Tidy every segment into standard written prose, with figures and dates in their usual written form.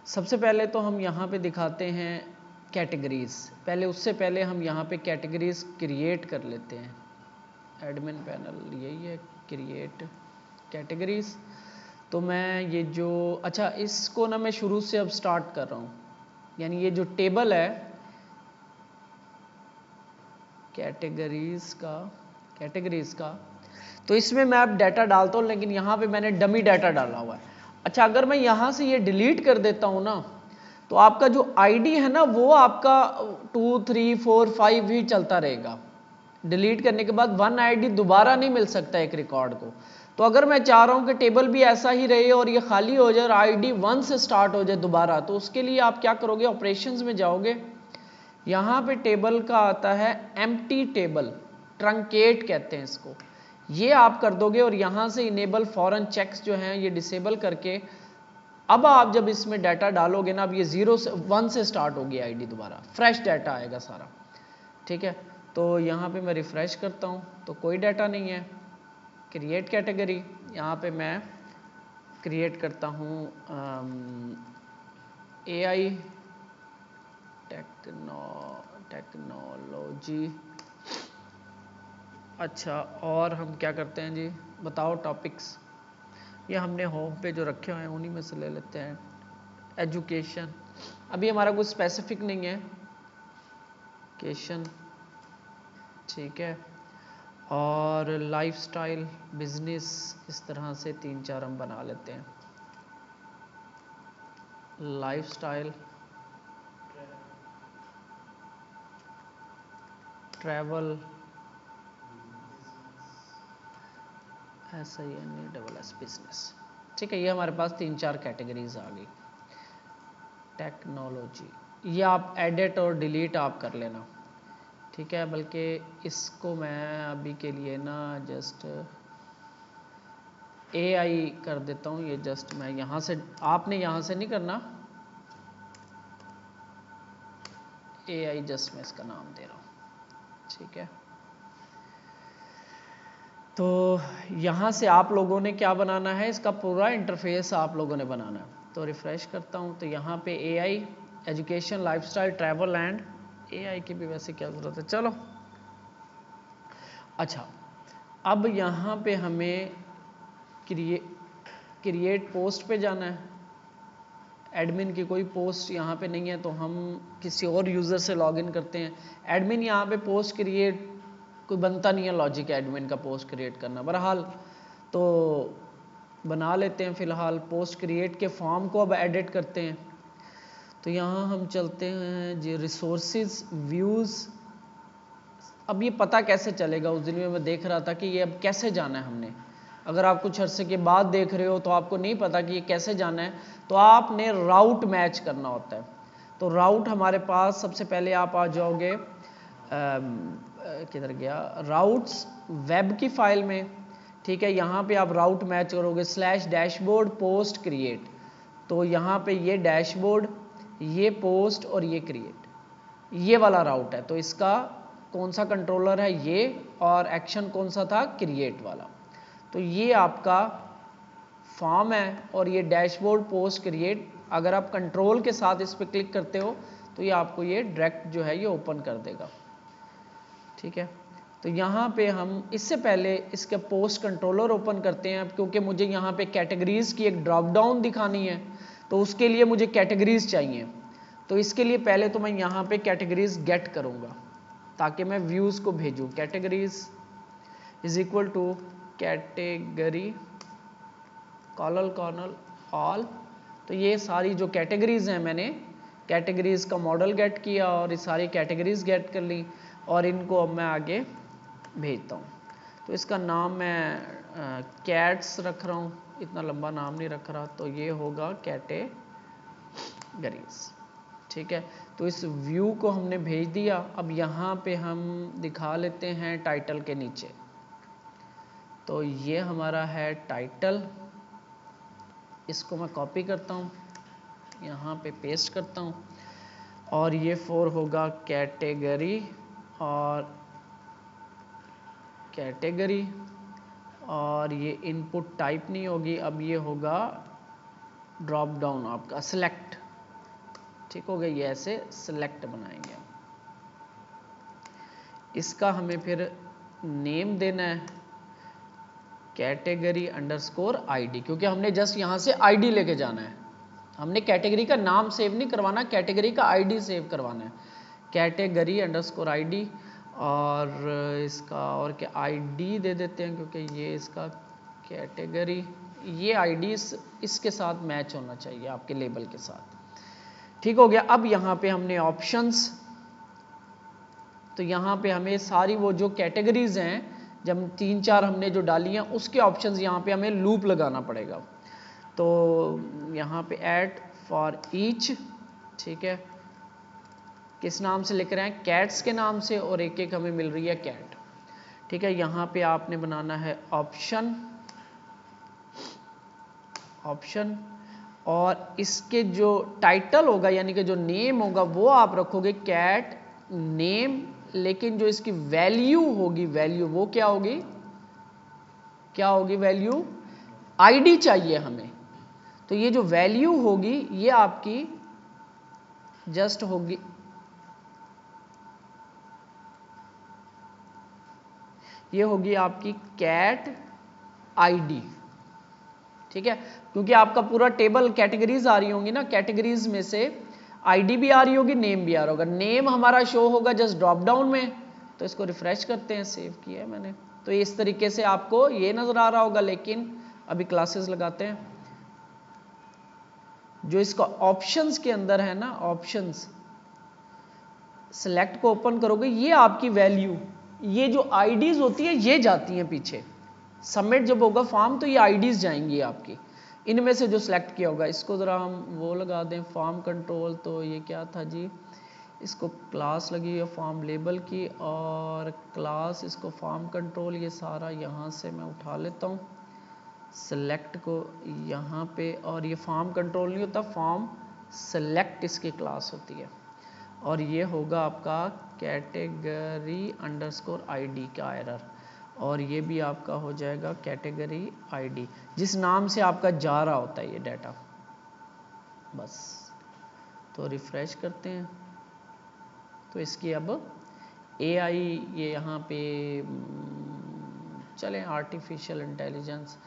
सबसे पहले तो हम यहाँ पे दिखाते हैं कैटेगरीज, पहले उससे पहले हम यहाँ पे कैटेगरीज क्रिएट कर लेते हैं। एडमिन पैनल यही है, क्रिएट कैटेगरीज। तो मैं ये जो, अच्छा इसको ना मैं शुरू से अब स्टार्ट कर रहा हूँ, यानी ये जो टेबल है कैटेगरीज का, तो इसमें मैं अब डाटा डालता हूँ, लेकिन यहाँ पे मैंने डमी डाटा डाला हुआ है। अच्छा, अगर मैं यहाँ से ये डिलीट कर देता हूँ ना, तो आपका जो आईडी है ना वो आपका 2 3 4 5 ही चलता रहेगा। डिलीट करने के बाद 1 आईडी दोबारा नहीं मिल सकता एक रिकॉर्ड को। तो अगर मैं चाह रहा हूँ कि टेबल भी ऐसा ही रहे और ये खाली हो जाए और आईडी 1 से स्टार्ट हो जाए दोबारा, तो उसके लिए आप क्या करोगे, ऑपरेशंस में जाओगे, यहाँ पे टेबल का आता है एम्प्टी टेबल, ट्रंकेट कहते हैं इसको, ये आप कर दोगे और यहाँ से इनेबल फॉरेन चेक्स जो हैं ये डिसेबल करके अब आप जब इसमें डाटा डालोगे ना, अब ये 0 से 1 से स्टार्ट होगी आईडी, दोबारा फ्रेश डाटा आएगा सारा। ठीक है, तो यहाँ पे मैं रिफ्रेश करता हूँ तो कोई डाटा नहीं है। क्रिएट कैटेगरी, यहाँ पे मैं क्रिएट करता हूँ AI टेक्नोलॉजी। अच्छा, और हम क्या करते हैं जी, बताओ टॉपिक्स, ये हमने होम पे जो रखे हुए हैं उन्हीं में से ले लेते हैं। एजुकेशन, अभी हमारा कुछ स्पेसिफिक नहीं है, एजुकेशन, ठीक है, और लाइफस्टाइल, बिजनेस, इस तरह से 3 4 हम बना लेते हैं। Lifestyle, travel, SINESS, business. ठीक है, ये हमारे पास 3 4 कैटेगरीज आ गई। टेक्नोलॉजी, ये आप एडिट और डिलीट आप कर लेना, ठीक है, बल्कि इसको मैं अभी के लिए ना जस्ट AI कर देता हूँ। ये जस्ट मैं यहाँ से, आपने यहाँ से नहीं करना, AI जस्ट मैं इसका नाम दे रहा हूँ, ठीक है। तो यहाँ से आप लोगों ने क्या बनाना है, इसका पूरा इंटरफेस आप लोगों ने बनाना है। तो रिफ्रेश करता हूँ तो यहाँ पे AI, education, lifestyle, travel and AI की भी वैसे क्या ज़रूरत है, चलो। अच्छा, अब यहाँ पे हमें क्रिएट पोस्ट पे जाना है। एडमिन की कोई पोस्ट यहाँ पे नहीं है तो हम किसी और यूज़र से लॉगिन करते हैं। एडमिन यहाँ पे पोस्ट क्रिएट कोई बनता नहीं है, लॉजिक एडमिन का पोस्ट क्रिएट करना, बहरहाल तो बना लेते हैं। फ़िलहाल पोस्ट क्रिएट के फॉर्म को अब एडिट करते हैं। तो यहाँ हम चलते हैं जी रिसोर्सेज, व्यूज़। अब ये पता कैसे चलेगा, उस दिन में मैं देख रहा था कि ये अब कैसे जाना है हमने। अगर आप कुछ अरसे के बाद देख रहे हो तो आपको नहीं पता कि ये कैसे जाना है, तो आपने राउट मैच करना होता है। तो राउट हमारे पास, सबसे पहले आप आ जाओगे किधर गया, राउट्स वेब की फाइल में, ठीक है। यहाँ पे आप राउट मैच करोगे /डैशबोर्ड पोस्ट क्रिएट। तो यहाँ पे ये डैशबोर्ड, ये पोस्ट और ये क्रिएट, ये वाला राउट है। तो इसका कौन सा कंट्रोलर है, ये, और एक्शन कौन सा था, क्रिएट वाला। तो ये आपका फॉर्म है और ये डैशबोर्ड पोस्ट क्रिएट, अगर आप कंट्रोल के साथ इस पर क्लिक करते हो तो ये आपको ये डायरेक्ट जो है ये ओपन कर देगा, ठीक है। तो यहाँ पे हम इससे पहले इसके पोस्ट कंट्रोलर ओपन करते हैं, क्योंकि मुझे यहाँ पे कैटेगरीज की एक ड्रॉप डाउन दिखानी है, तो उसके लिए मुझे कैटेगरीज चाहिए। तो इसके लिए पहले तो मैं यहाँ पे कैटेगरीज गेट करूँगा ताकि मैं व्यूज़ को भेजूँ। Categories is equal to category call all all. तो ये सारी जो कैटेगरीज हैं, मैंने कैटेगरीज का मॉडल गेट किया और ये सारी कैटेगरीज गेट कर ली और इनको अब मैं आगे भेजता हूँ। तो इसका नाम मैं कैट्स रख रहा हूँ, इतना लंबा नाम नहीं रख रहा। तो ये होगा कैटेगरीज, ठीक है। तो इस व्यू को हमने भेज दिया। अब यहाँ पे हम दिखा लेते हैं टाइटल के नीचे। तो ये हमारा है टाइटल, इसको मैं कॉपी करता हूँ, यहाँ पे पेस्ट करता हूँ, और ये 4 होगा कैटेगरी और ये इनपुट टाइप नहीं होगी, अब ये होगा ड्रॉप डाउन आपका सिलेक्ट, ठीक हो गया, ये ऐसे सिलेक्ट बनाएंगे। इसका हमें फिर नेम देना है कैटेगरी अंडरस्कोर आईडी, क्योंकि हमने जस्ट यहां से आईडी लेके जाना है, हमने कैटेगरी का नाम सेव नहीं करवाना, कैटेगरी का आईडी सेव करवाना है, कैटेगरी अंडरस्कोर आईडी। और इसका और क्या आईडी दे देते हैं, क्योंकि ये इसका कैटेगरी, ये आईडी इसके साथ मैच होना चाहिए आपके लेबल के साथ। ठीक हो गया। अब यहाँ पे हमने ऑप्शंस, तो यहाँ पे हमें सारी वो जो कैटेगरीज हैं, जब 3-4 हमने जो डाली हैं उसके ऑप्शंस यहाँ पे हमें लूप लगाना पड़ेगा। तो यहाँ पे ऐड फॉर ईच, ठीक है, किस नाम से लिख रहे हैं, कैट्स के नाम से, और एक एक हमें मिल रही है कैट। ठीक है, यहाँ पे आपने बनाना है ऑप्शन, ऑप्शन, और इसके जो टाइटल होगा यानी कि जो नेम होगा वो आप रखोगे कैट नेम, लेकिन जो इसकी वैल्यू होगी, वैल्यू वो क्या होगी, क्या होगी वैल्यू, आईडी चाहिए हमें। तो ये जो वैल्यू होगी ये आपकी जस्ट होगी, ये होगी आपकी कैट आईडी। ठीक है, क्योंकि आपका पूरा टेबल कैटेगरीज आ रही होंगी ना, कैटेगरीज में से आईडी भी आ रही होगी, नेम भी आ रहा होगा। नेम हमारा शो होगा जस्ट ड्रॉप डाउन में, तो इसको रिफ्रेश करते हैं, सेव किया है मैंने, तो इस तरीके से आपको ये नजर आ रहा होगा। लेकिन अभी क्लासेस लगाते हैं, जो इसका ऑप्शंस के अंदर है ना, ऑप्शंस सिलेक्ट को ओपन करोगे, ये आपकी वैल्यू, ये जो आईडीज होती है ये जाती हैं पीछे, सबमिट जब होगा फॉर्म तो ये आईडीज जाएंगी आपकी, इनमें से जो सिलेक्ट किया होगा। इसको ज़रा हम वो लगा दें फॉर्म कंट्रोल, तो ये क्या था जी, इसको क्लास लगी है फॉर्म लेबल की, और क्लास इसको फॉर्म कंट्रोल, ये सारा यहाँ से मैं उठा लेता हूँ, सेलेक्ट को यहाँ पे, और ये फॉर्म कंट्रोल नहीं होता, फॉर्म सेलेक्ट इसकी क्लास होती है। और ये होगा आपका कैटेगरी अंडरस्कोर आईडी का एरर, और ये भी आपका हो जाएगा कैटेगरी आईडी, जिस नाम से आपका जा रहा होता है ये डाटा। बस, तो रिफ्रेश करते हैं, तो इसकी अब एआई, ये यहाँ पे चलें आर्टिफिशियल इंटेलिजेंस,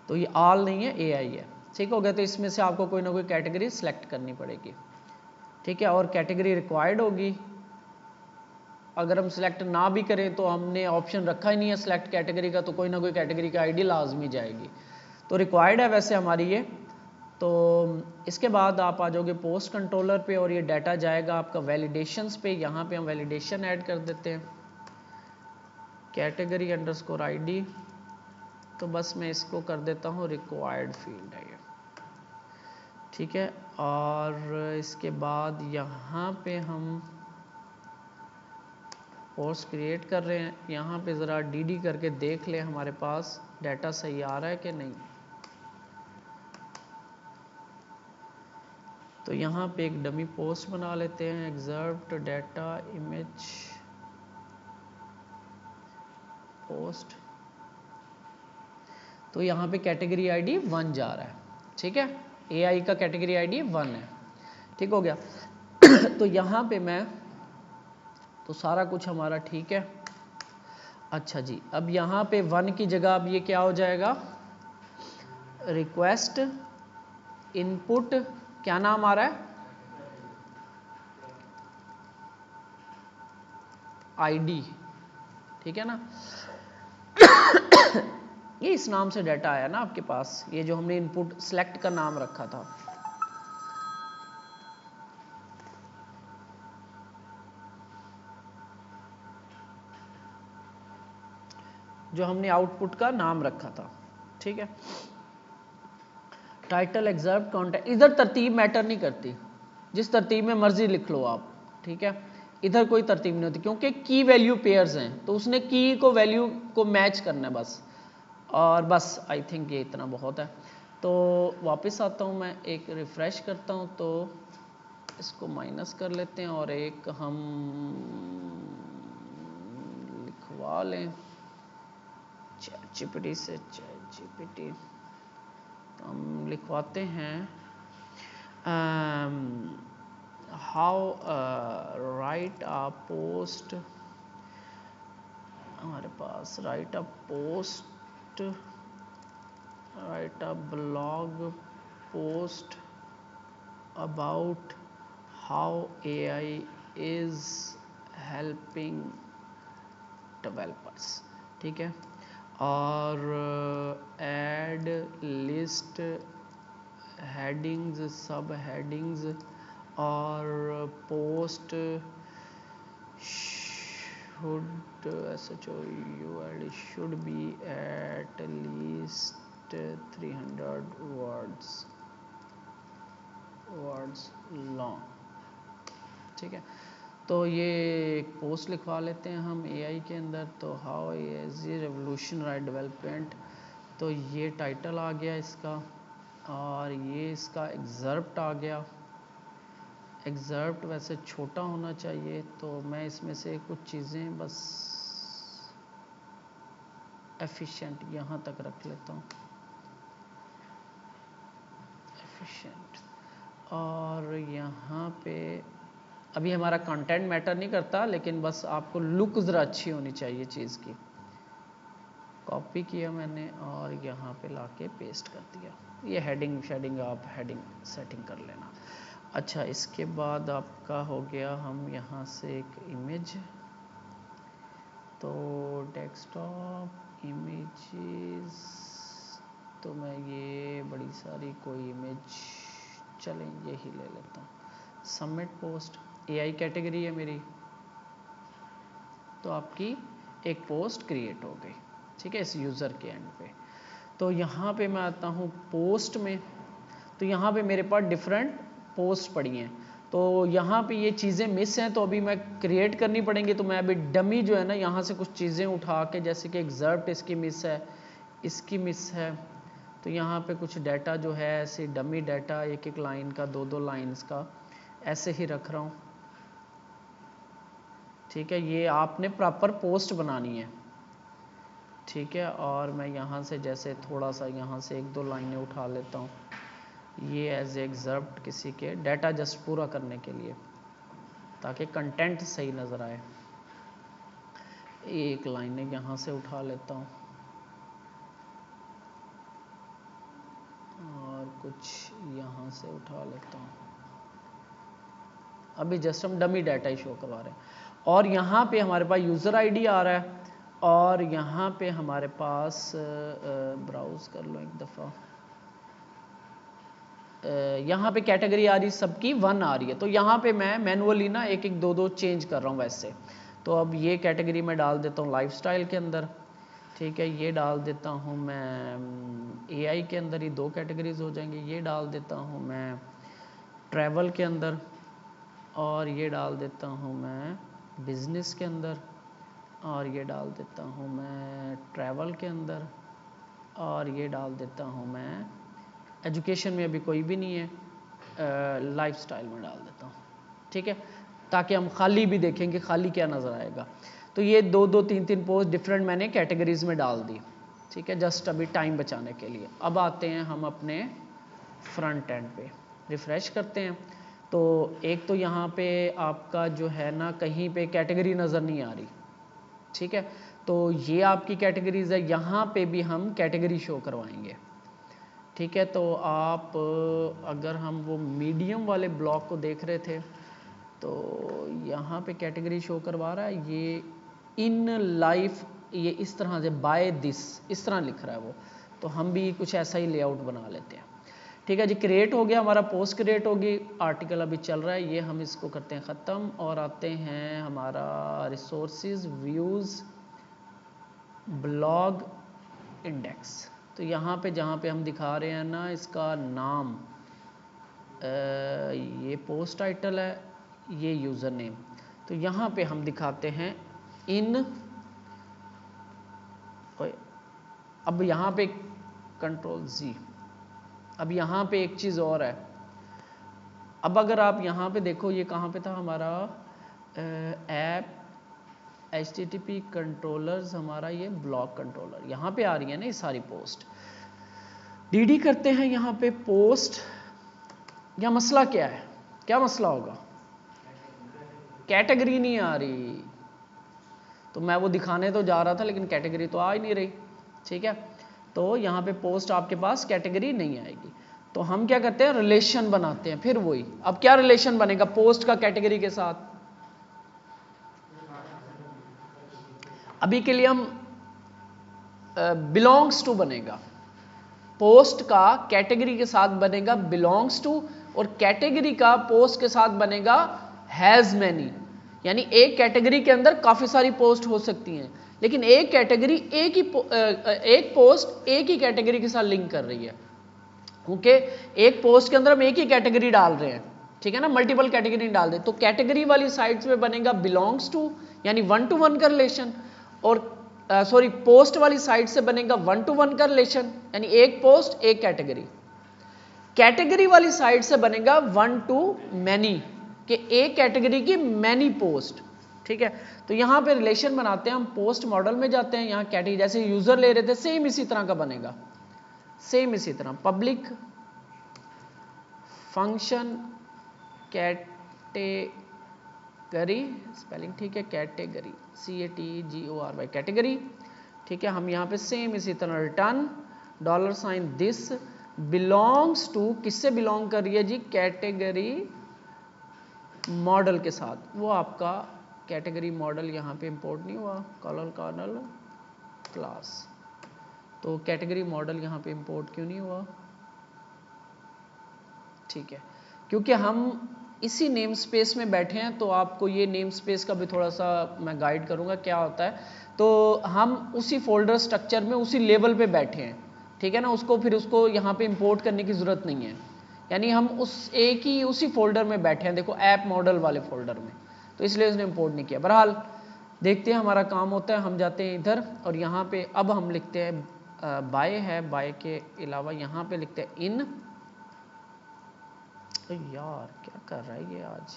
तो ये ऑल नहीं है, एआई है। ठीक हो गया, तो इसमें से आपको कोई ना कोई कैटेगरी सेलेक्ट करनी पड़ेगी। ठीक है, और कैटेगरी रिक्वायर्ड होगी, अगर हम सिलेक्ट ना भी करें तो हमने ऑप्शन रखा ही नहीं है सिलेक्ट कैटेगरी का, तो कोई ना कोई कैटेगरी की आईडी लाजमी जाएगी, तो रिक्वायर्ड है वैसे हमारी ये। तो इसके बाद आप आ जाओगे पोस्ट कंट्रोलर पे, और ये डाटा जाएगा आपका वैलिडेशंस पे। यहाँ पे हम वैलिडेशन ऐड कर देते हैं, कैटेगरी अंडरस्कोर आईडी, तो बस मैं इसको कर देता हूँ रिक्वायर्ड फील्ड है ये। ठीक है, और इसके बाद यहाँ पे हम पोस्ट क्रिएट कर रहे हैं, यहाँ पे ज़रा डी करके देख लें हमारे पास डाटा सही आ रहा है कि नहीं। तो यहाँ पे एक डमी पोस्ट बना लेते हैं, एक्सर्व्ड डाटा इमेज पोस्ट, तो यहाँ पे कैटेगरी आईडी 1 जा रहा है। ठीक है, एआई का कैटेगरी आईडी 1 है। ठीक हो गया। तो यहाँ पे मैं, तो सारा कुछ हमारा ठीक है। अच्छा जी, अब यहाँ पे 1 की जगह अब ये क्या हो जाएगा, रिक्वेस्ट इनपुट, क्या नाम आ रहा है, आईडी। ठीक है ना, ये इस नाम से डाटा आया ना आपके पास, ये जो हमने इनपुट सेलेक्ट का नाम रखा था। जो हमने आउटपुट का नाम रखा था। ठीक है, टाइटल एक्सर्व्ड कॉन्टेंट, इधर तरतीब मैटर नहीं करती, जिस तरतीब में मर्जी लिख लो आप। ठीक है, इधर कोई तरतीब नहीं होती, क्योंकि की वैल्यू पेयर्स हैं, तो उसने की को वैल्यू को मैच करना है बस। और बस आई थिंक ये इतना बहुत है। तो वापस आता हूँ मैं, एक रिफ्रेश करता हूँ, तो इसको माइनस कर लेते हैं, और एक हम लिखवा लें चैटजीपीटी से, चैटजीपीटी हम लिखवाते हैं हाउ राइट अ पोस्ट, हमारे पास write a post, write a blog post about how AI is helping developers, ठीक है। और ऐड लिस्ट हेडिंग्स, सब हेडिंग्स और post should SHOULD should be at least 300 words long, ठीक है। तो ये एक पोस्ट लिखवा लेते हैं हम AI के अंदर। तो हाउ इज रेवोल्यूशनरी डेवलपमेंट, तो ये टाइटल आ गया इसका, और ये इसका एग्जर्प्ट आ गया। एग्जर्प्ट वैसे छोटा होना चाहिए, तो मैं इसमें से कुछ चीज़ें बस एफिशिएंट यहाँ तक रख लेता हूँ, एफिशिएंट। और यहाँ पे अभी हमारा कंटेंट मैटर नहीं करता, लेकिन बस आपको लुक ज़रा अच्छी होनी चाहिए चीज़ की। कॉपी किया मैंने और यहाँ पे लाके पेस्ट कर दिया। ये हेडिंग शेडिंग आप हेडिंग सेटिंग कर लेना। अच्छा, इसके बाद आपका हो गया, हम यहाँ से एक इमेज, तो डेस्कटॉप इमेजेस, तो मैं ये बड़ी सारी कोई इमेज, चलें यही ले लेता हूँ। सबमिट पोस्ट, AI कैटेगरी है मेरी, तो आपकी एक पोस्ट क्रिएट हो गई, ठीक है, इस यूज़र के एंड पे। तो यहाँ पे मैं आता हूँ पोस्ट में, तो यहाँ पे मेरे पास डिफरेंट पोस्ट पड़ी हैं। तो यहाँ पे ये चीज़ें मिस हैं, तो अभी मैं क्रिएट करनी पड़ेंगी। तो मैं अभी डमी जो है ना, यहाँ से कुछ चीज़ें उठा के, जैसे कि एग्जर्प्ट इसकी मिस है, इसकी मिस है, तो यहाँ पे कुछ डाटा जो है ऐसे डमी डाटा, एक एक लाइन का, दो दो लाइंस का ऐसे ही रख रहा हूँ, ठीक है। ये आपने प्रॉपर पोस्ट बनानी है, ठीक है। और मैं यहाँ से जैसे थोड़ा सा यहाँ से एक दो लाइनें उठा लेता हूँ, ये एज एग्जर्प्ट किसी के डाटा जस्ट पूरा करने के लिए, ताकि कंटेंट सही नज़र आए। एक लाइनें यहाँ से उठा लेता हूँ और कुछ यहाँ से उठा लेता हूँ। अभी जस्ट हम डमी डाटा ही शो करवा रहे हैं। और यहाँ पे हमारे पास यूज़र आईडी आ रहा है, और यहाँ पे हमारे पास ब्राउज कर लो एक दफ़ा, यहाँ पे कैटेगरी आ रही सबकी 1 आ रही है। तो यहाँ पे मैं मैनुअली ना एक एक दो दो चेंज कर रहा हूँ वैसे। तो अब ये कैटेगरी मैं डाल देता हूँ लाइफस्टाइल के अंदर, ठीक है। ये डाल देता हूँ मैं AI के अंदर, ही 2 कैटेगरीज हो जाएंगी। ये डाल देता हूँ मैं ट्रैवल के अंदर, और ये डाल देता हूँ मैं बिजनेस के अंदर, और ये डाल देता हूँ मैं ट्रैवल के अंदर, और ये डाल देता हूँ मैं एजुकेशन में अभी कोई भी नहीं है, लाइफस्टाइल में डाल देता हूँ, ठीक है, ताकि हम खाली भी देखेंगे खाली क्या नज़र आएगा। तो ये 2-2 3-3 पोस्ट डिफरेंट मैंने कैटेगरीज में डाल दी, ठीक है, जस्ट अभी टाइम बचाने के लिए। अब आते हैं हम अपने फ्रंट एंड पे, रिफ़्रेश करते हैं। तो एक तो यहाँ पे आपका जो है ना, कहीं पे कैटेगरी नज़र नहीं आ रही, ठीक है। तो ये आपकी कैटेगरीज है, यहाँ पे भी हम कैटेगरी शो करवाएंगे, ठीक है। तो आप अगर हम वो मीडियम वाले ब्लॉक को देख रहे थे, तो यहाँ पे कैटेगरी शो करवा रहा है ये इन लाइफ, ये इस तरह से बाय दिस इस तरह लिख रहा है वो। तो हम भी कुछ ऐसा ही लेआउट बना लेते हैं, ठीक है जी। क्रिएट हो गया हमारा, पोस्ट क्रिएट होगी, आर्टिकल अभी चल रहा है, ये हम इसको करते हैं ख़त्म और आते हैं हमारा रिसोर्सेज, व्यूज़, ब्लॉग इंडेक्स। तो यहाँ पे जहाँ पे हम दिखा रहे हैं ना, इसका नाम, ये पोस्ट टाइटल है, ये यूज़र नेम। तो यहाँ पे हम दिखाते हैं इन, अब यहाँ पे कंट्रोल Z, अब यहाँ पे एक चीज़ और है। अब अगर आप यहाँ पे देखो, ये कहाँ पे था हमारा ऐप HTTP कंट्रोलर्स, हमारा ये ब्लॉक कंट्रोलर, यहाँ पे आ रही है ना ये सारी पोस्ट। DD करते हैं यहाँ पे पोस्ट, या मसला क्या है, क्या मसला होगा, कैटेगरी नहीं आ रही, तो मैं वो दिखाने तो जा रहा था लेकिन कैटेगरी तो आ ही नहीं रही। ठीक है, तो यहाँ पे पोस्ट आपके पास कैटेगरी नहीं आएगी। तो हम क्या करते हैं, रिलेशन बनाते हैं। फिर वही, अब क्या रिलेशन बनेगा पोस्ट का कैटेगरी के साथ? अभी के लिए हम बिलोंग्स टू बनेगा, पोस्ट का कैटेगरी के साथ बनेगा बिलोंग्स टू, और कैटेगरी का पोस्ट के साथ बनेगा हैज मैनी। यानी एक कैटेगरी के अंदर काफी सारी पोस्ट हो सकती हैं, लेकिन एक कैटेगरी एक पोस्ट एक ही कैटेगरी के साथ लिंक कर रही है। ओके, एक पोस्ट के अंदर हम एक ही कैटेगरी डाल रहे हैं, ठीक है ना, मल्टीपल कैटेगरी डाल दे, तो कैटेगरी वाली साइट्स में बनेगा बिलोंग्स टू, यानी 1 to 1 का रिलेशन, और सॉरी पोस्ट वाली साइट से बनेगा 1 to 1 का रिलेशन, यानी एक पोस्ट एक कैटेगरी। कैटेगरी वाली साइट से बनेगा 1 to many, कि एक कैटेगरी की मैनी पोस्ट। ठीक है, तो यहां पे रिलेशन बनाते हैं हम, पोस्ट मॉडल में जाते हैं, यहां कैटेगरी जैसे यूजर ले रहे थे सेम इसी तरह का बनेगा, सेम इसी तरह पब्लिक फंक्शन कैटेगरी, स्पेलिंग ठीक है, कैटेगरी CATGORY कैटेगरी। ठीक है, हम यहाँ पे सेम इसी तरह रिटर्न $, दिस बिलोंग्स टू, किससे बिलोंग कर रही है जी, कैटेगरी मॉडल के साथ। वो आपका कैटेगरी मॉडल यहाँ पे इंपोर्ट नहीं हुआ, कॉलर क्लास, तो कैटेगरी मॉडल यहाँ पे इंपोर्ट क्यों नहीं हुआ? ठीक है, क्योंकि हम इसी नेम स्पेस में बैठे हैं, तो आपको ये नेम स्पेस का भी थोड़ा सा मैं गाइड करूंगा क्या होता है। तो हम उसी फोल्डर स्ट्रक्चर में उसी लेवल पे बैठे हैं, ठीक है ना, उसको यहाँ पे इंपोर्ट करने की ज़रूरत नहीं है, यानी हम उसी फोल्डर में बैठे हैं, देखो ऐप मॉडल वाले फोल्डर में, तो इसलिए उसने इंपोर्ट नहीं किया। बहरहाल देखते हैं हमारा काम होता है, हम जाते हैं इधर और यहाँ पे अब हम लिखते हैं बाय है, बाय के अलावा यहाँ पे लिखते हैं इन। यार क्या कर रहा है ये आज,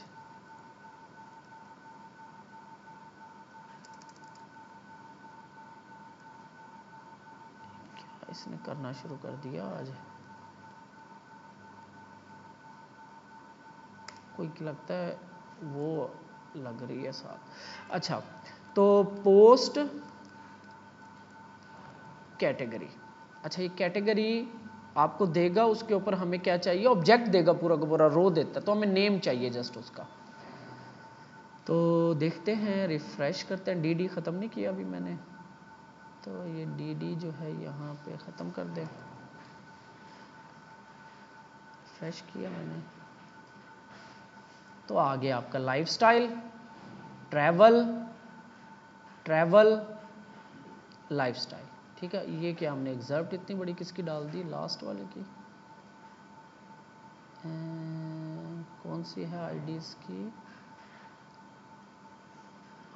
क्या इसने करना शुरू कर दिया आज, कोई लगता है वो लग रही है साथ। अच्छा, तो पोस्ट कैटेगरी, अच्छा ये कैटेगरी आपको देगा, उसके ऊपर हमें क्या चाहिए, ऑब्जेक्ट देगा, पूरा का पूरा रो देता है, तो हमें नेम चाहिए जस्ट उसका। तो देखते हैं, रिफ्रेश करते हैं, dd ख़त्म नहीं किया अभी मैंने, तो ये dd जो है यहाँ पे ख़त्म कर दें, रिफ्रेश किया मैंने, तो आ गया आपका लाइफस्टाइल, ट्रैवल लाइफस्टाइल। ठीक है, ये क्या हमने एग्जर्ट इतनी बड़ी किसकी डाल दी, लास्ट वाले की, कौन सी है आईडी इसकी,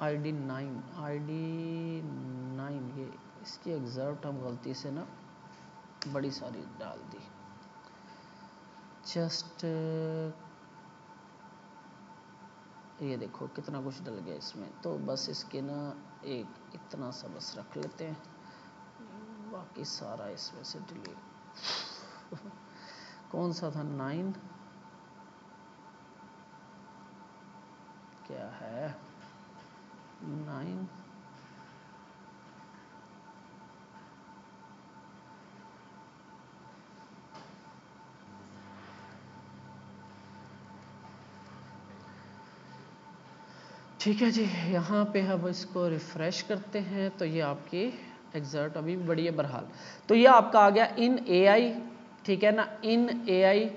ID 9, ये इसकी एग्जर्ट हम गलती से ना बड़ी सारी डाल दी, जस्ट ये देखो कितना कुछ डल गया इसमें, तो बस इसके ना एक इतना सा बस रख लेते हैं, बाकी सारा इसमें से डिलीट कौन सा था, 9 क्या है, 9 ठीक है जी। यहाँ पे हम इसको रिफ्रेश करते हैं, तो ये आपकी एग्जर्ट अभी भी बड़ी है। बहरहाल तो ये आपका आ गया इन AI, ठीक है ना, इन AI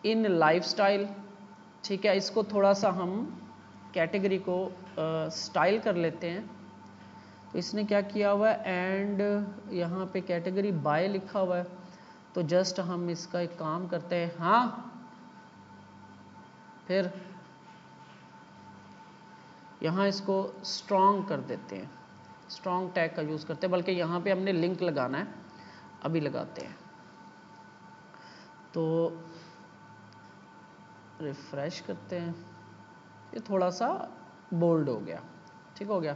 इन लाइफस्टाइल। ठीक है, इसको थोड़ा सा हम कैटेगरी को स्टाइल कर लेते हैं। तो इसने क्या किया हुआ है, एंड यहाँ पे कैटेगरी बाय लिखा हुआ है, तो जस्ट हम इसका एक काम करते हैं, हाँ फिर यहाँ इसको स्ट्रॉन्ग कर देते हैं, स्ट्रॉन्ग टैग का यूज़ करते हैं, बल्कि यहाँ पे हमने लिंक लगाना है, अभी लगाते हैं। तो रिफ्रेश करते हैं, ये थोड़ा सा बोल्ड हो गया, ठीक हो गया।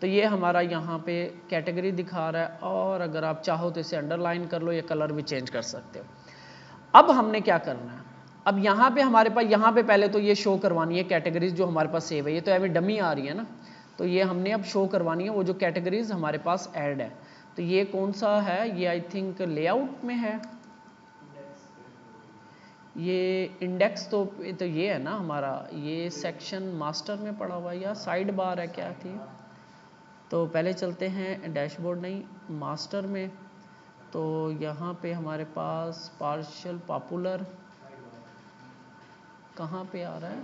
तो ये हमारा यहाँ पे कैटेगरी दिखा रहा है, और अगर आप चाहो तो इसे अंडरलाइन कर लो, ये कलर भी चेंज कर सकते हो। अब हमने क्या करना है, अब यहाँ पे हमारे पास, यहाँ पे पहले तो ये शो करवानी है कैटेगरीज जो हमारे पास सेव है, ये तो अभी डमी आ रही है ना, तो ये हमने अब शो करवानी है वो जो कैटेगरीज हमारे पास ऐड है। तो ये कौन सा है, ये आई थिंक लेआउट में है, ये इंडेक्स तो ये है ना हमारा, ये सेक्शन मास्टर में पड़ा हुआ या साइड बार है क्या थी। तो पहले चलते हैं डैशबोर्ड नहीं मास्टर में, तो यहाँ पे हमारे पास पार्शियल पॉपुलर कहाँ पे आ रहा है,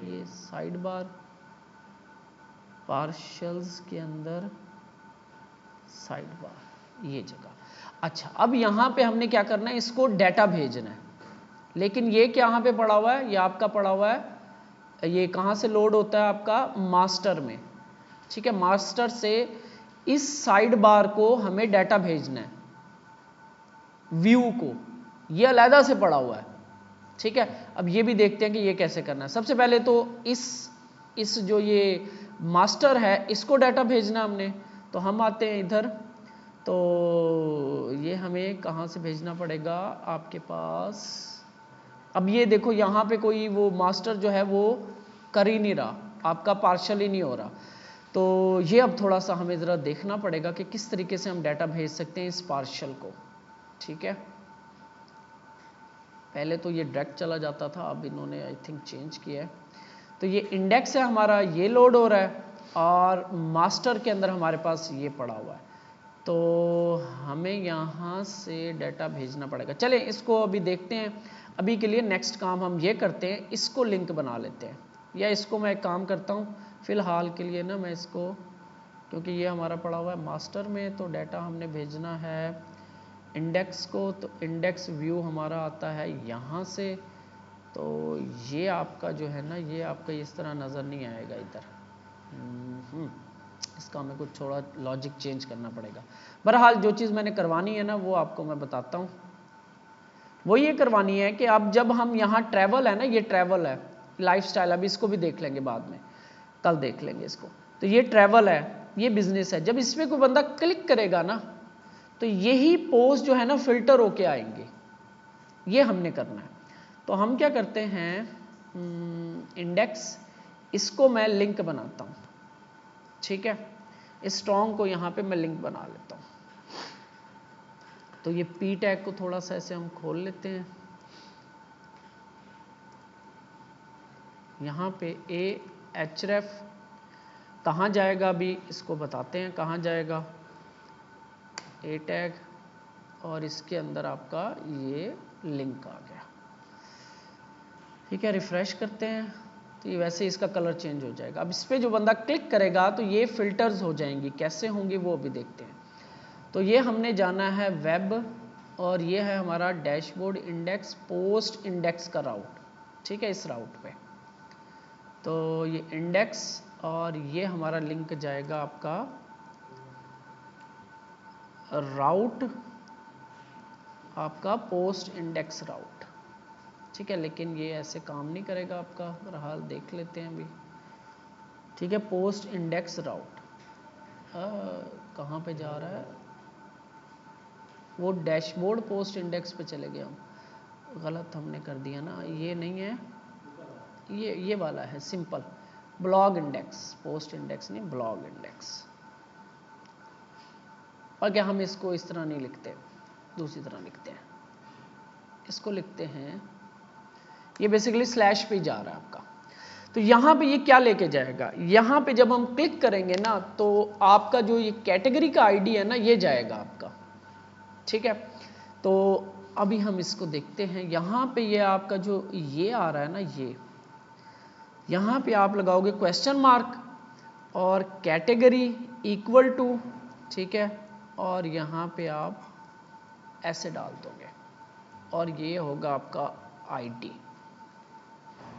ये साइड बार पार्शल्स के अंदर साइड बार ये जगह। अच्छा अब यहाँ पे हमने क्या करना है, इसको डाटा भेजना है, लेकिन ये क्या यहाँ पे पड़ा हुआ है, ये आपका पड़ा हुआ है, ये कहाँ से लोड होता है आपका मास्टर में, ठीक है। मास्टर से इस साइड बार को हमें डाटा भेजना है, व्यू को, ये अलग से पड़ा हुआ है, ठीक है। अब ये भी देखते हैं कि ये कैसे करना है। सबसे पहले तो इस जो ये मास्टर है इसको डाटा भेजना हमने, तो हम आते हैं इधर, तो ये हमें कहाँ से भेजना पड़ेगा आपके पास। अब ये देखो यहाँ पे कोई वो मास्टर जो है वो कर ही नहीं रहा, आपका पार्शल ही नहीं हो रहा, तो ये अब थोड़ा सा हमें ज़रा देखना पड़ेगा कि किस तरीके से हम डाटा भेज सकते हैं इस पार्शल को, ठीक है। पहले तो ये डायरेक्ट चला जाता था, अब इन्होंने आई थिंक चेंज किया है। तो ये इंडेक्स है हमारा, ये लोड हो रहा है और मास्टर के अंदर हमारे पास ये पड़ा हुआ है, तो हमें यहाँ से डाटा भेजना पड़ेगा। चलें इसको अभी देखते हैं, अभी के लिए नेक्स्ट काम हम ये करते हैं, इसको लिंक बना लेते हैं, या इसको मैं एक काम करता हूँ फ़िलहाल के लिए ना, मैं इसको, क्योंकि ये हमारा पड़ा हुआ है मास्टर में, तो डाटा हमने भेजना है इंडेक्स को, तो इंडेक्स व्यू हमारा आता है यहाँ से, तो ये आपका जो है ना, ये आपका इस तरह नज़र नहीं आएगा इधर, इसका हमें कुछ थोड़ा लॉजिक चेंज करना पड़ेगा। बहरहाल जो चीज़ मैंने करवानी है ना वो आपको मैं बताता हूँ, वो ये करवानी है कि अब जब हम यहाँ ट्रैवल है ना, ये ट्रैवल है, लाइफस्टाइल, अभी इसको भी देख लेंगे बाद में, कल देख लेंगे इसको। तो ये ट्रैवल है, ये बिजनेस है, जब इसमें कोई बंदा क्लिक करेगा ना तो यही पोस्ट जो है ना फिल्टर होके आएंगे, ये हमने करना है। तो हम क्या करते हैं, इंडेक्स, इसको मैं लिंक बनाता हूँ, ठीक है, स्ट्रॉन्ग को यहाँ पे मैं लिंक बना लेता हूँ। तो ये पी टैग को थोड़ा सा ऐसे हम खोल लेते हैं, यहाँ पे ए एच रेफ कहाँ जाएगा, अभी इसको बताते हैं कहाँ जाएगा, ए टैग, और इसके अंदर आपका ये लिंक आ गया, ठीक है। रिफ्रेश करते हैं तो ये वैसे इसका कलर चेंज हो जाएगा। अब इस पर जो बंदा क्लिक करेगा तो ये फिल्टर्स हो जाएंगी, कैसे होंगी वो अभी देखते हैं। तो ये हमने जाना है वेब, और ये है हमारा डैशबोर्ड इंडेक्स पोस्ट इंडेक्स का राउट, ठीक है, इस राउट पे। तो ये इंडेक्स और ये हमारा लिंक जाएगा आपका राउट, आपका पोस्ट इंडेक्स राउट, ठीक है। लेकिन ये ऐसे काम नहीं करेगा आपका, बहरहाल देख लेते हैं अभी, ठीक है। पोस्ट इंडेक्स राउट कहाँ पे जा रहा है, वो डैशबोर्ड पोस्ट इंडेक्स पे चले गए हम, गलत हमने कर दिया ना, ये नहीं है, ये वाला है simple blog index, post index नहीं, ब्लॉग इंडेक्स। और क्या हम इसको इस तरह नहीं लिखते, दूसरी तरह लिखते हैं, इसको लिखते हैं, ये बेसिकली स्लैश पे जा रहा है आपका। तो यहाँ पे ये क्या लेके जाएगा, यहाँ पे जब हम क्लिक करेंगे ना तो आपका जो ये कैटेगरी का आईडी है ना ये जाएगा आपका, ठीक है। तो अभी हम इसको देखते हैं, यहाँ पे ये आपका जो ये आ रहा है ना, ये यहाँ पे आप लगाओगे क्वेश्चन मार्क और कैटेगरी इक्वल टू, ठीक है, और यहाँ पे आप ऐसे डाल दोगे और ये होगा आपका आईडी,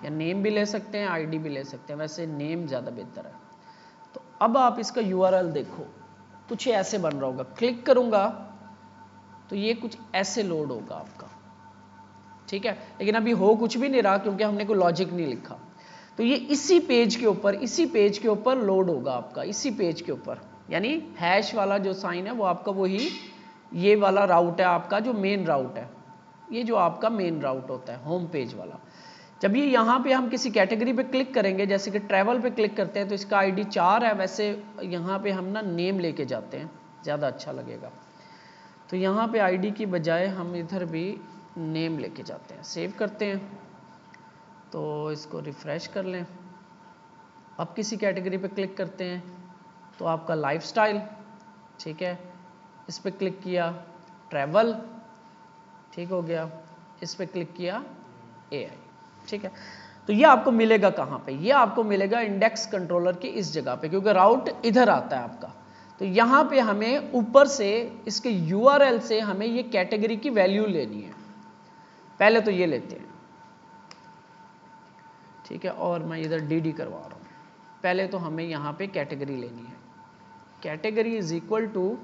या नेम भी ले सकते हैं, आईडी भी ले सकते हैं, वैसे नेम ज़्यादा बेहतर है। तो अब आप इसका यूआरएल देखो, कुछ ऐसे बन रहा होगा, क्लिक करूँगा तो ये कुछ ऐसे लोड होगा आपका, ठीक है। लेकिन अभी हो कुछ भी नहीं रहा क्योंकि हमने कोई लॉजिक नहीं लिखा। तो ये इसी पेज के ऊपर लोड होगा आपका, इसी पेज के ऊपर, यानी हैश वाला जो साइन है वो आपका वही ये वाला राउट है आपका, जो मेन राउट है, ये जो आपका मेन राउट होता है होम पेज वाला। जब ये यहाँ पे हम किसी कैटेगरी पे क्लिक करेंगे, जैसे कि ट्रैवल पे क्लिक करते हैं तो इसका आईडी 4 है, वैसे यहाँ पे हम ना नेम लेके जाते हैं, ज़्यादा अच्छा लगेगा। तो यहाँ पे आईडी की बजाय हम इधर भी नेम लेके जाते हैं, सेव करते हैं, तो इसको रिफ्रेश कर लें। अब किसी कैटेगरी पे क्लिक करते हैं तो आपका लाइफस्टाइल, ठीक है, इस पर क्लिक किया, ट्रैवल, ठीक हो गया, इस पर क्लिक किया, एआई, ठीक है। तो ये आपको मिलेगा कहाँ पे? ये आपको मिलेगा इंडेक्स कंट्रोलर की इस जगह पे, क्योंकि राउट इधर आता है आपका। तो यहाँ पे हमें ऊपर से इसके URL से हमें ये कैटेगरी की वैल्यू लेनी है। पहले तो ये लेते हैं, ठीक है, और मैं इधर DD करवा रहा हूँ। पहले तो हमें यहाँ पे कैटेगरी लेनी है। कैटेगरी इज इक्वल टू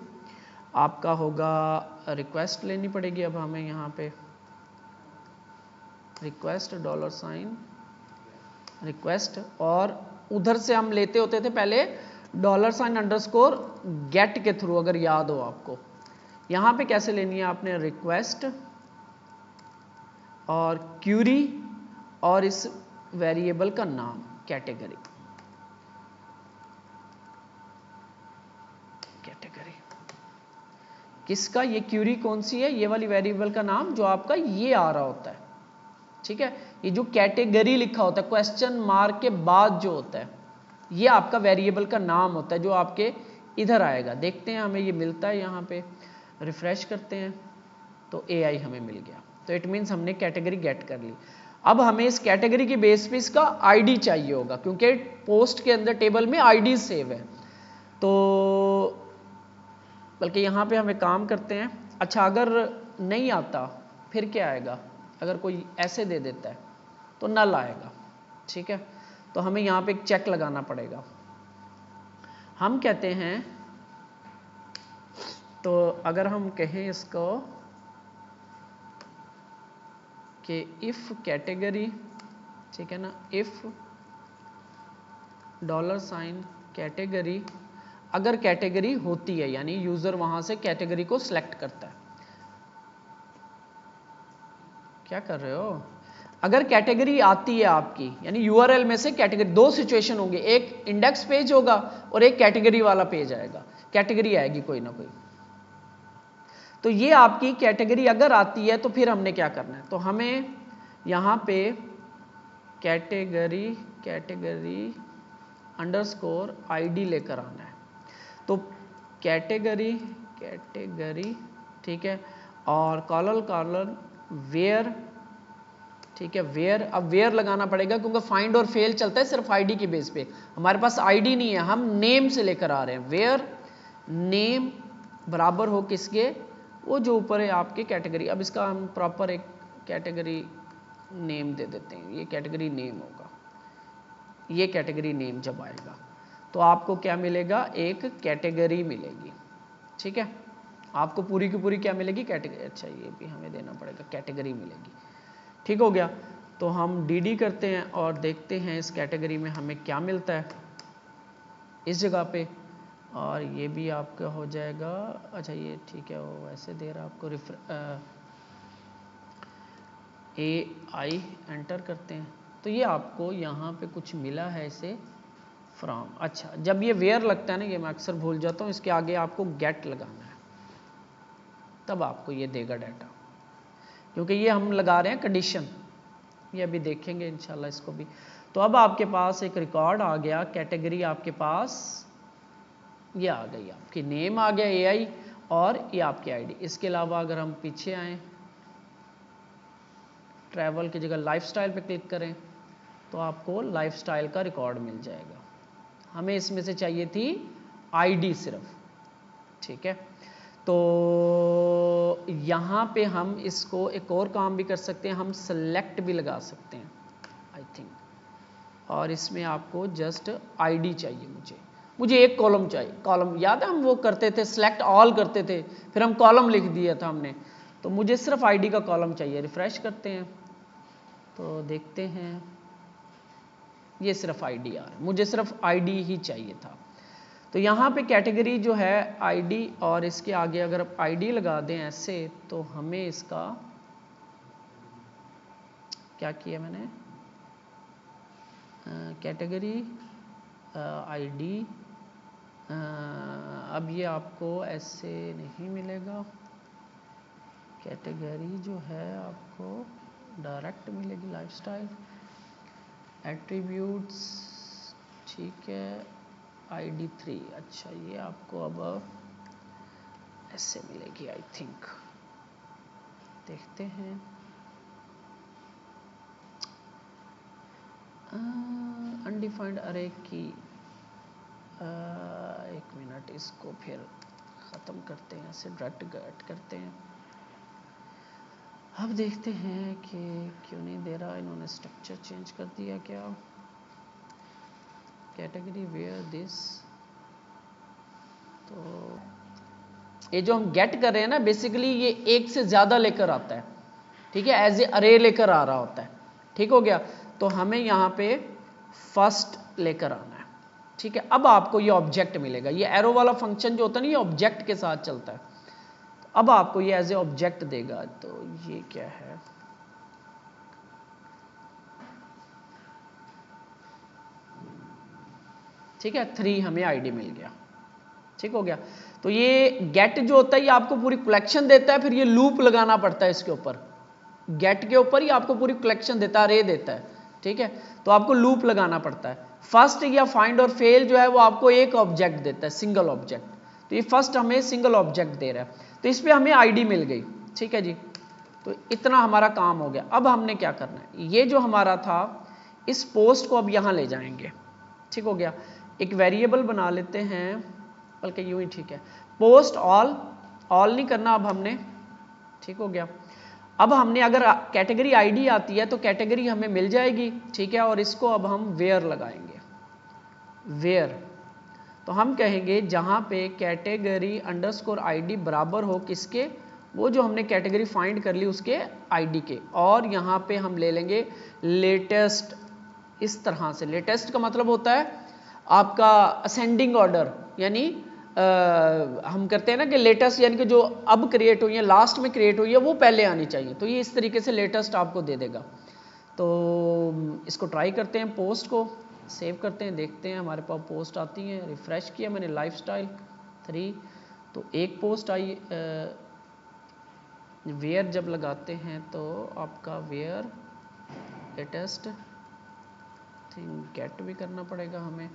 आपका होगा रिक्वेस्ट लेनी पड़ेगी। अब हमें यहाँ पे रिक्वेस्ट $, रिक्वेस्ट, और उधर से हम लेते होते थे पहले $_get के थ्रू, अगर याद हो आपको। यहाँ पे कैसे लेनी है आपने? रिक्वेस्ट और क्यूरी और इस वेरिएबल का नाम कैटेगरी, किसका? ये क्यूरी कौन सी है? ये वाली वेरिएबल का नाम जो आपका ये आ रहा होता है, ठीक है। ये जो कैटेगरी लिखा होता है क्वेश्चन मार्क के बाद जो होता है, ये आपका वेरिएबल का नाम होता है जो आपके इधर आएगा। देखते हैं हमें ये मिलता है, यहाँ पे रिफ्रेश करते हैं तो एआई हमें मिल गया। तो इट मीन्स हमने कैटेगरी गेट कर ली। अब हमें इस कैटेगरी की बेस पे इसका आईडी चाहिए होगा, क्योंकि पोस्ट के अंदर टेबल में आईडी सेव है। तो बल्कि यहाँ पे हमें काम करते हैं। अच्छा, अगर नहीं आता फिर क्या आएगा? अगर कोई ऐसे दे देता है तो नल आएगा, ठीक है। तो हमें यहाँ पे एक चेक लगाना पड़ेगा। हम कहते हैं, तो अगर हम कहें इसको कि इफ कैटेगरी, ठीक है ना, इफ $, कैटेगरी, अगर कैटेगरी होती है, यानी यूजर वहां से कैटेगरी को सिलेक्ट करता है। क्या कर रहे हो? अगर कैटेगरी आती है आपकी, यानी URL में से कैटेगरी, दो सिचुएशन होंगे, एक इंडेक्स पेज होगा और एक कैटेगरी वाला पेज आएगा। कैटेगरी आएगी कोई ना कोई। तो ये आपकी कैटेगरी अगर आती है तो फिर हमने क्या करना है? तो हमें यहाँ पे कैटेगरी _ID लेकर आना है। तो कैटेगरी, ठीक है, और कॉलन वेयर, ठीक है, वेयर। अब वेयर लगाना पड़ेगा क्योंकि फाइंड और फेल चलता है सिर्फ आईडी की बेस पे। हमारे पास आईडी नहीं है, हम नेम से लेकर आ रहे हैं। वेयर नेम बराबर हो किसके? वो जो ऊपर है आपके कैटेगरी। अब इसका हम प्रॉपर एक कैटेगरी नेम दे देते हैं। ये कैटेगरी नेम होगा, ये कैटेगरी नेम जब आएगा तो आपको क्या मिलेगा? एक कैटेगरी मिलेगी, ठीक है। आपको पूरी की पूरी क्या मिलेगी? कैटेगरी। अच्छा, ये भी हमें देना पड़ेगा, कैटेगरी मिलेगी, ठीक हो गया। तो हम DD करते हैं और देखते हैं इस कैटेगरी में हमें क्या मिलता है इस जगह पे, और ये भी आपका हो जाएगा। अच्छा, ये ठीक है, वो वैसे दे रहा आपको। AI एंटर करते हैं तो ये आपको यहाँ पे कुछ मिला है इसे फ्रॉम। अच्छा, जब ये वेयर लगता है ना, ये मैं अक्सर भूल जाता हूँ, इसके आगे आपको गेट लगाना है, तब आपको ये देगा डाटा, क्योंकि ये हम लगा रहे हैं कंडीशन। ये अभी देखेंगे इंशाल्लाह इसको भी। तो अब आपके पास एक रिकॉर्ड आ गया, कैटेगरी आपके पास ये आ गई, आपकी नेम आ गया AI, और ये आपकी आईडी। इसके अलावा अगर हम पीछे आए, ट्रैवल की जगह लाइफस्टाइल पे क्लिक करें तो आपको लाइफस्टाइल का रिकॉर्ड मिल जाएगा। हमें इसमें से चाहिए थी आईडी सिर्फ, ठीक है। तो यहाँ पे हम इसको एक और काम भी कर सकते हैं, हम सेलेक्ट भी लगा सकते हैं आई थिंक, और इसमें आपको जस्ट आईडी चाहिए। मुझे एक कॉलम चाहिए। कॉलम याद है हम वो करते थे, सिलेक्ट ऑल करते थे, फिर हम कॉलम लिख दिया था हमने। तो मुझे सिर्फ आईडी का कॉलम चाहिए। रिफ्रेश करते हैं तो देखते हैं ये सिर्फ आईडी आ रहा है, मुझे सिर्फ आईडी ही चाहिए था। तो यहाँ पे कैटेगरी जो है आईडी, और इसके आगे अगर आप आईडी लगा दें ऐसे, तो हमें इसका क्या किया मैंने, कैटेगरी आईडी, अब ये आपको ऐसे नहीं मिलेगा, कैटेगरी जो है आपको डायरेक्ट मिलेगी, लाइफस्टाइल एट्रीब्यूट्स, ठीक है, ID3, अच्छा ये आपको अब ऐसे मिलेगी आई थिंक, देखते हैं। अनडिफाइंड अरे की, एक मिनट, इसको फिर ख़त्म करते हैं, ऐसे डायरेक्ट गेट करते हैं। अब देखते हैं कि क्यों नहीं दे रहा, इन्होंने स्ट्रक्चर चेंज कर दिया क्या, कैटेगरी वेयर दिस, तो ये जो हम गेट कर रहे हैं ना, बेसिकली ये एक से ज़्यादा लेकर आता है, ठीक है, एज ए अरे लेकर आ रहा होता है, ठीक हो गया। तो हमें यहाँ पे फर्स्ट लेकर आना है, ठीक है। अब आपको ये ऑब्जेक्ट मिलेगा, ये एरो वाला फंक्शन जो होता है ना, ये ऑब्जेक्ट के साथ चलता है, तो अब आपको ये एज ए ऑब्जेक्ट देगा, तो ये क्या है, ठीक है, 3 हमें आईडी मिल गया, ठीक हो गया। तो ये गेट जो होता है ये आपको पूरी कलेक्शन देता है, फिर ये लूप लगाना पड़ता है इसके ऊपर, गेट के ऊपर ही आपको पूरी कलेक्शन देता है, अरे देता है, ठीक है, तो आपको लूप लगाना पड़ता है। फर्स्ट या फाइंड और फेल जो है वो आपको एक ऑब्जेक्ट देता है, सिंगल ऑब्जेक्ट, तो ये फर्स्ट हमें सिंगल ऑब्जेक्ट दे रहा है, तो इस पर हमें आईडी मिल गई, ठीक है जी। तो इतना हमारा काम हो गया। अब हमने क्या करना है, ये जो हमारा था इस पोस्ट को अब यहाँ ले जाएंगे, ठीक हो गया। एक वेरिएबल बना लेते हैं, बल्कि यूं ही ठीक है, पोस्ट ऑल, ऑल नहीं करना अब हमने, ठीक हो गया। अब हमने अगर कैटेगरी आईडी आती है तो कैटेगरी हमें मिल जाएगी, ठीक है, और इसको अब हम वेयर लगाएंगे, वेयर, तो हम कहेंगे जहां पे कैटेगरी अंडरस्कोर आईडी बराबर हो किसके, वो जो हमने कैटेगरी फाइंड कर ली उसके आईडी के, और यहाँ पे हम ले लेंगे लेटेस्ट, इस तरह से। लेटेस्ट का मतलब होता है आपका असेंडिंग ऑर्डर, यानी हम करते हैं ना कि लेटेस्ट यानी कि जो अब क्रिएट हुई है, लास्ट में क्रिएट हुई है, वो पहले आनी चाहिए, तो ये इस तरीके से लेटेस्ट आपको दे देगा। तो इसको ट्राई करते हैं, पोस्ट को सेव करते हैं, देखते हैं हमारे पास पोस्ट आती है। रिफ्रेश किया मैंने लाइफस्टाइल 3, तो एक पोस्ट आई। वेयर जब लगाते हैं तो आपका वेयर लेटेस्ट थिंग गेट भी करना पड़ेगा हमें,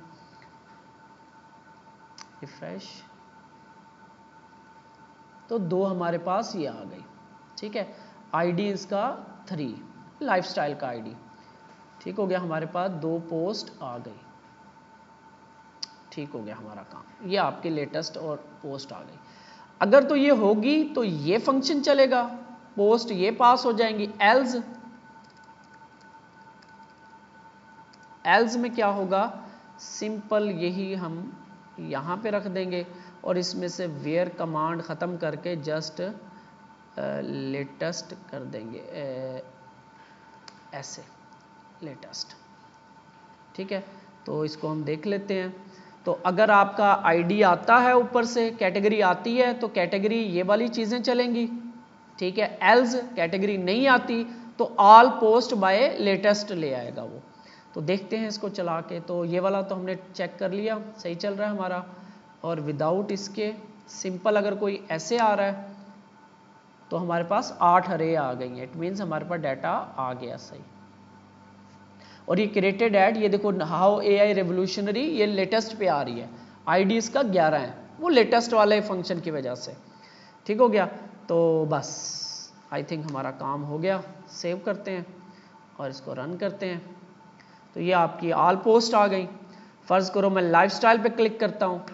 रिफ्रेश, तो 2 हमारे पास ये आ गई, ठीक है। आईडी इसका 3, लाइफस्टाइल का आईडी, ठीक हो गया, हमारे पास 2 पोस्ट आ गई, ठीक हो गया हमारा काम, ये आपके लेटेस्ट और पोस्ट आ गई। अगर तो ये होगी तो ये फंक्शन चलेगा, पोस्ट ये पास हो जाएंगी, एल्स, एल्स में क्या होगा, सिंपल यही हम यहाँ पे रख देंगे और इसमें से वेयर कमांड ख़त्म करके जस्ट लेटेस्ट कर देंगे, ऐसे लेटेस्ट, ठीक है। तो इसको हम देख लेते हैं। तो अगर आपका आईडी आता है ऊपर से, कैटेगरी आती है, तो कैटेगरी ये वाली चीज़ें चलेंगी, ठीक है। एल्स कैटेगरी नहीं आती तो ऑल पोस्ट बाय लेटेस्ट ले आएगा वो। तो देखते हैं इसको चला के, तो ये वाला तो हमने चेक कर लिया, सही चल रहा है हमारा, और विदाउट इसके सिंपल अगर कोई ऐसे आ रहा है तो हमारे पास 8 अरे आ गई हैं, इट मीन्स हमारे पास डाटा आ गया सही। और ये क्रिएटेड एड, ये देखो हाउ एआई रेवोल्यूशनरी, ये लेटेस्ट पे आ रही है, आईडी इसका 11 है, वो लेटेस्ट वाले फंक्शन की वजह से, ठीक हो गया। तो बस आई थिंक हमारा काम हो गया, सेव करते हैं और इसको रन करते हैं। तो ये आपकी ऑल पोस्ट आ गई। फर्ज करो मैं लाइफस्टाइल पे क्लिक करता हूँ,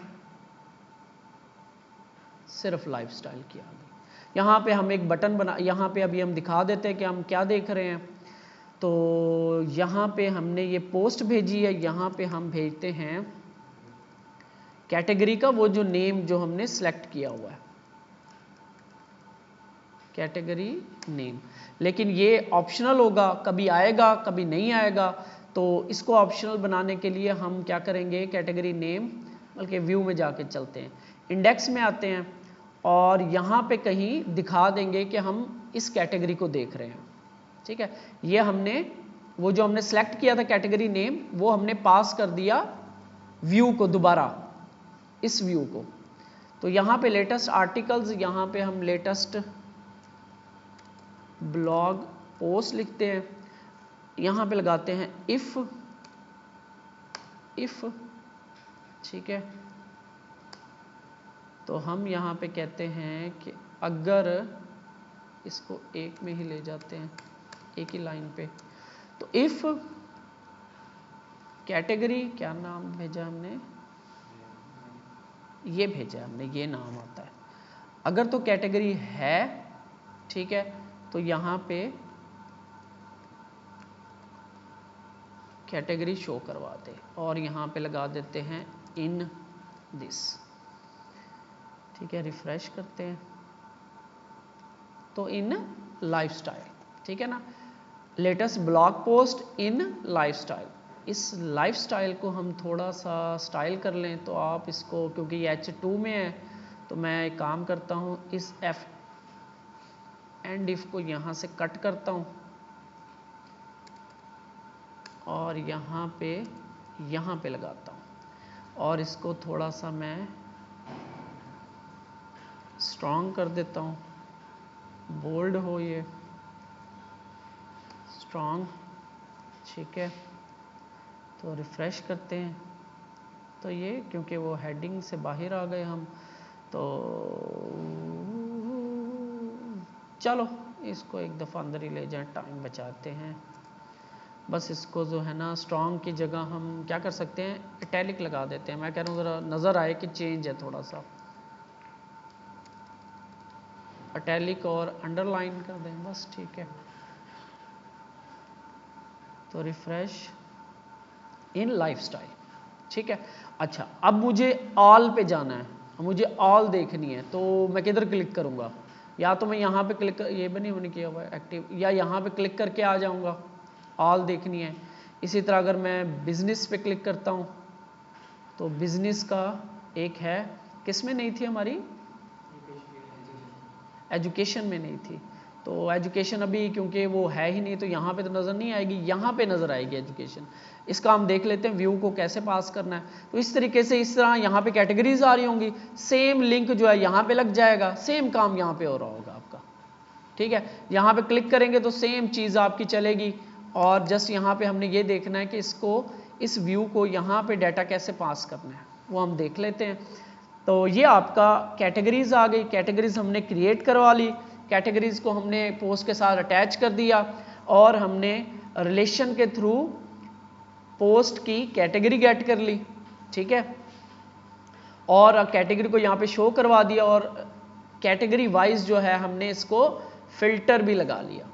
सिर्फ लाइफस्टाइल की आ गई। यहाँ पे हम एक बटन बना, यहाँ पे अभी हम दिखा देते हैं कि हम क्या देख रहे हैं। तो यहाँ पे हमने ये पोस्ट भेजी है, यहाँ पे हम भेजते हैं कैटेगरी का वो जो नेम जो हमने सेलेक्ट किया हुआ है, कैटेगरी नेम, लेकिन ये ऑप्शनल होगा, कभी आएगा कभी नहीं आएगा। तो इसको ऑप्शनल बनाने के लिए हम क्या करेंगे, कैटेगरी नेम, बल्कि व्यू में जाके चलते हैं, इंडेक्स में आते हैं और यहाँ पे कहीं दिखा देंगे कि हम इस कैटेगरी को देख रहे हैं, ठीक है, ये हमने वो जो हमने सेलेक्ट किया था कैटेगरी नेम, वो हमने पास कर दिया व्यू को, दोबारा इस व्यू को। तो यहाँ पे लेटेस्ट आर्टिकल्स, यहाँ पे हम लेटेस्ट ब्लॉग पोस्ट लिखते हैं, यहाँ पे लगाते हैं इफ, ठीक है। तो हम यहाँ पे कहते हैं कि अगर इसको एक में ही ले जाते हैं, एक ही लाइन पे, तो इफ कैटेगरी, क्या नाम भेजा हमने, ये भेजा हमने, ये नाम आता है। अगर तो कैटेगरी है, ठीक है, तो यहाँ पे कैटेगरी शो करवाते और यहाँ पे लगा देते हैं इन दिस, ठीक है। रिफ्रेश करते हैं तो इन लाइफस्टाइल, ठीक है ना, लेटेस्ट ब्लॉग पोस्ट इन लाइफस्टाइल। इस लाइफस्टाइल को हम थोड़ा सा स्टाइल कर लें, तो आप इसको, क्योंकि ये H2 में है, तो मैं एक काम करता हूँ, इस एफ एंड इफ को यहाँ से कट करता हूँ और यहाँ पे लगाता हूँ, और इसको थोड़ा सा मैं स्ट्रॉन्ग कर देता हूँ, बोल्ड हो ये, स्ट्रॉन्ग, ठीक है। तो रिफ्रेश करते हैं, तो ये क्योंकि वो हेडिंग से बाहर आ गए हम, तो चलो इसको एक दफ़ा अंदर ही ले जाएं, टाइम बचाते हैं। बस इसको जो है ना, स्ट्रॉन्ग की जगह हम क्या कर सकते हैं, इटैलिक लगा देते हैं। मैं कह रहा हूँ ज़रा नज़र आए कि चेंज है थोड़ा सा, इटैलिक और अंडरलाइन कर दें, बस, ठीक है। तो रिफ्रेश इन लाइफस्टाइल, ठीक है। अच्छा, अब मुझे ऑल पे जाना है, मुझे ऑल देखनी है, तो मैं किधर क्लिक करूँगा? या तो मैं यहाँ पे क्लिक कर, ये भी नहीं किया हुआ है एक्टिव, या यहाँ पे क्लिक करके आ जाऊँगा, ऑल देखनी है। इसी तरह अगर मैं बिजनेस पे क्लिक करता हूँ, तो बिजनेस का एक है, किस में नहीं थी हमारी, एजुकेशन में नहीं थी, तो एजुकेशन अभी क्योंकि वो है ही नहीं, तो यहाँ पे तो नज़र नहीं आएगी, यहाँ पे नज़र आएगी एजुकेशन। इसका हम देख लेते हैं व्यू को कैसे पास करना है। तो इस तरीके से, इस तरह यहाँ पे कैटेगरीज आ रही होंगी, सेम लिंक जो है यहाँ पे लग जाएगा, सेम काम यहाँ पे हो रहा होगा आपका, ठीक है। यहाँ पे क्लिक करेंगे तो सेम चीज़ आपकी चलेगी, और जस्ट यहाँ पे हमने ये देखना है कि इसको, इस व्यू को यहाँ पे डाटा कैसे पास करना है, वो हम देख लेते हैं। तो ये आपका कैटेगरीज आ गई, कैटेगरीज हमने क्रिएट करवा ली, कैटेगरीज को हमने पोस्ट के साथ अटैच कर दिया, और हमने रिलेशन के थ्रू पोस्ट की कैटेगरी गेट कर ली, ठीक है, और कैटेगरी को यहाँ पे शो करवा दिया, और कैटेगरी वाइज जो है हमने इसको फिल्टर भी लगा लिया,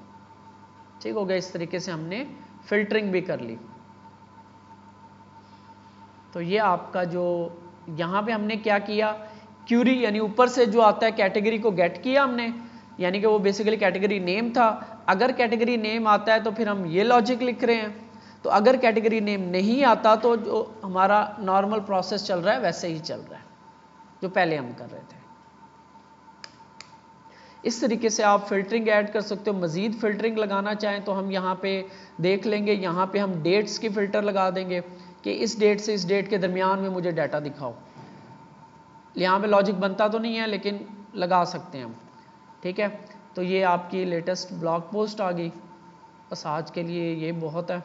ठीक हो गया। इस तरीके से हमने फिल्टरिंग भी कर ली। तो ये आपका जो यहाँ पे हमने क्या किया, क्यूरी यानी ऊपर से जो आता है कैटेगरी को गेट किया हमने, यानी कि वो बेसिकली कैटेगरी नेम था। अगर कैटेगरी नेम आता है तो फिर हम ये लॉजिक लिख रहे हैं, तो अगर कैटेगरी नेम नहीं आता तो जो हमारा नॉर्मल प्रोसेस चल रहा है वैसे ही चल रहा है जो पहले हम कर रहे थे। इस तरीके से आप फिल्टरिंग ऐड कर सकते हो। मज़ीद फिल्टरिंग लगाना चाहें तो हम यहाँ पे देख लेंगे, यहाँ पे हम डेट्स की फ़िल्टर लगा देंगे कि इस डेट से इस डेट के दरमियान में मुझे डाटा दिखाओ। यहाँ पे लॉजिक बनता तो नहीं है लेकिन लगा सकते हैं हम, ठीक है। तो ये आपकी लेटेस्ट ब्लॉग पोस्ट आ गई, बस आज के लिए ये बहुत है।